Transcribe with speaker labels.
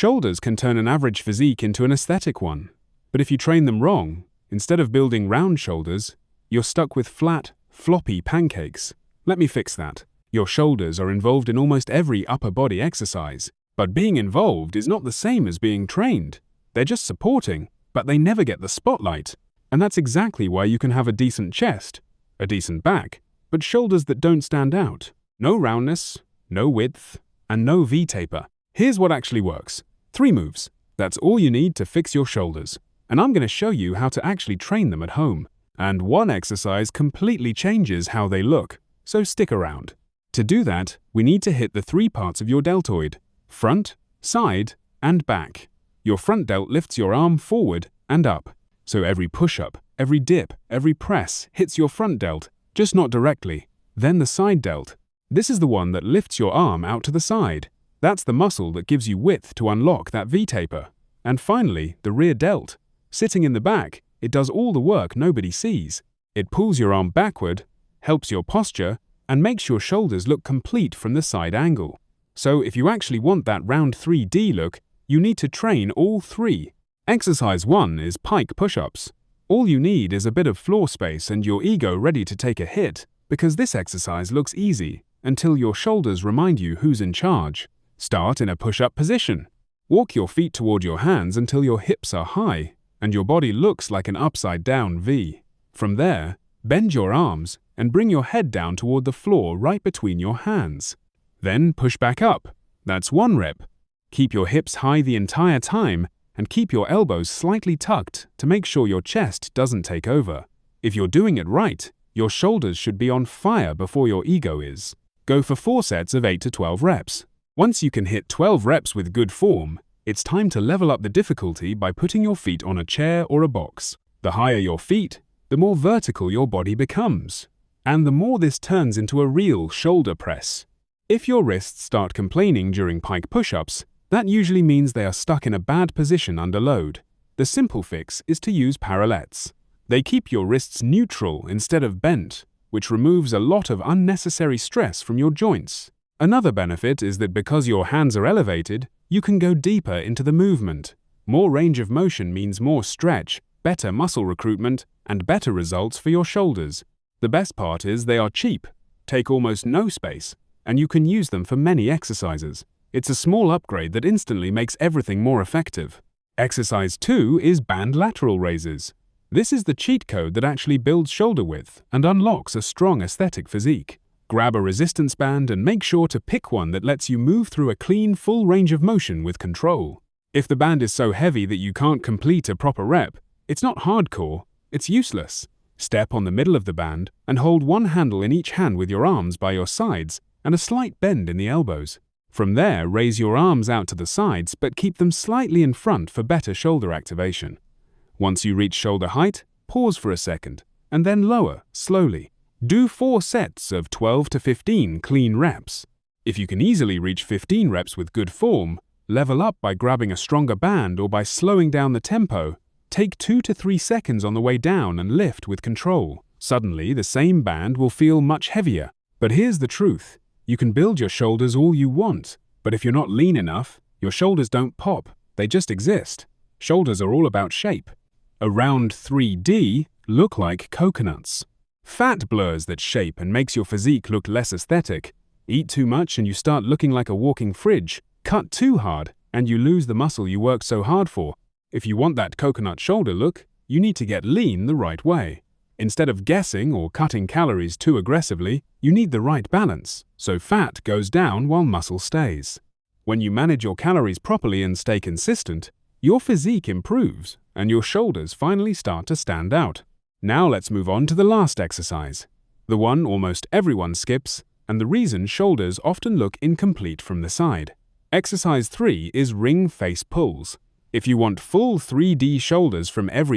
Speaker 1: Shoulders can turn an average physique into an aesthetic one. But if you train them wrong, instead of building round shoulders, you're stuck with flat, floppy pancakes. Let me fix that. Your shoulders are involved in almost every upper body exercise. But being involved is not the same as being trained. They're just supporting, but they never get the spotlight. And that's exactly why you can have a decent chest, a decent back, but shoulders that don't stand out. No roundness, no width, and no V-taper. Here's what actually works. 3 moves. That's all you need to fix your shoulders. And I'm going to show you how to actually train them at home. And one exercise completely changes how they look, so stick around. To do that, we need to hit the 3 parts of your deltoid: front, side, and back. Your front delt lifts your arm forward and up. So every push-up, every dip, every press hits your front delt, just not directly. Then the side delt. This is the one that lifts your arm out to the side. That's the muscle that gives you width to unlock that V-taper. And finally, the rear delt. Sitting in the back, it does all the work nobody sees. It pulls your arm backward, helps your posture, and makes your shoulders look complete from the side angle. So if you actually want that round 3D look, you need to train all 3. Exercise 1 is pike push-ups. All you need is a bit of floor space and your ego ready to take a hit, because this exercise looks easy until your shoulders remind you who's in charge. Start in a push-up position. Walk your feet toward your hands until your hips are high and your body looks like an upside-down V. From there, bend your arms and bring your head down toward the floor right between your hands. Then push back up. That's 1 rep. Keep your hips high the entire time and keep your elbows slightly tucked to make sure your chest doesn't take over. If you're doing it right, your shoulders should be on fire before your ego is. Go for 4 sets of 8 to 12 reps. Once you can hit 12 reps with good form, it's time to level up the difficulty by putting your feet on a chair or a box. The higher your feet, the more vertical your body becomes, and the more this turns into a real shoulder press. If your wrists start complaining during pike push-ups, that usually means they are stuck in a bad position under load. The simple fix is to use parallettes. They keep your wrists neutral instead of bent, which removes a lot of unnecessary stress from your joints. Another benefit is that because your hands are elevated, you can go deeper into the movement. More range of motion means more stretch, better muscle recruitment, and better results for your shoulders. The best part is they are cheap, take almost no space, and you can use them for many exercises. It's a small upgrade that instantly makes everything more effective. Exercise 2 is band lateral raises. This is the cheat code that actually builds shoulder width and unlocks a strong aesthetic physique. Grab a resistance band and make sure to pick one that lets you move through a clean, full range of motion with control. If the band is so heavy that you can't complete a proper rep, it's not hardcore, it's useless. Step on the middle of the band and hold one handle in each hand with your arms by your sides and a slight bend in the elbows. From there, raise your arms out to the sides but keep them slightly in front for better shoulder activation. Once you reach shoulder height, pause for a second and then lower, slowly. Do 4 sets of 12 to 15 clean reps. If you can easily reach 15 reps with good form, level up by grabbing a stronger band or by slowing down the tempo. Take 2 to 3 seconds on the way down and lift with control. Suddenly, the same band will feel much heavier. But here's the truth. You can build your shoulders all you want, but if you're not lean enough, your shoulders don't pop. They just exist. Shoulders are all about shape. A round 3D look like coconuts. Fat blurs that shape and makes your physique look less aesthetic. Eat too much and you start looking like a walking fridge. Cut too hard and you lose the muscle you worked so hard for. If you want that coconut shoulder look, you need to get lean the right way. Instead of guessing or cutting calories too aggressively, you need the right balance, so fat goes down while muscle stays. When you manage your calories properly and stay consistent, your physique improves and your shoulders finally start to stand out. Now let's move on to the last exercise, the one almost everyone skips, and the reason shoulders often look incomplete from the side. Exercise 3 is ring face pulls. If you want full 3D shoulders from every